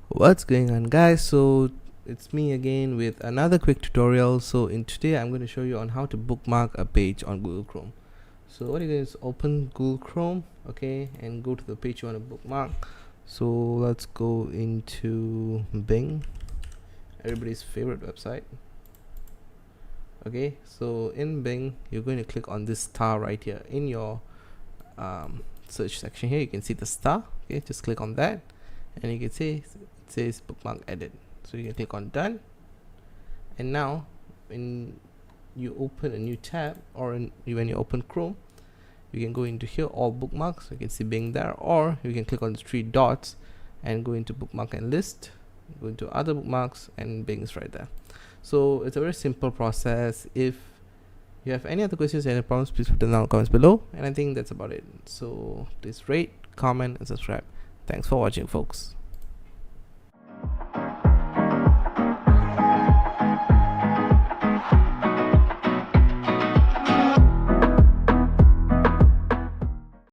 What's going on, guys? So it's me again with another quick tutorial. So in today I'm going to show you on how to bookmark a page on Google Chrome. So what you do is open Google Chrome, okay, and go to the page you want to bookmark. So let's go into Bing, everybody's favorite website. Okay, so in Bing you're going to click on this star right here in your search section. Here you can see the star. Okay, just click on that and you can see it says bookmark edit, so you can click on done. And now when you open a new tab, or when you open Chrome, you can go into here, all bookmarks. You can see Bing there, or you can click on the three dots and go into bookmark and list, go into other bookmarks, and Bing is right there. So it's a very simple process. If you have any other questions, any problems, please put them down in the comments below. And I think that's about it. So please rate, comment, and subscribe. Thanks for watching, folks.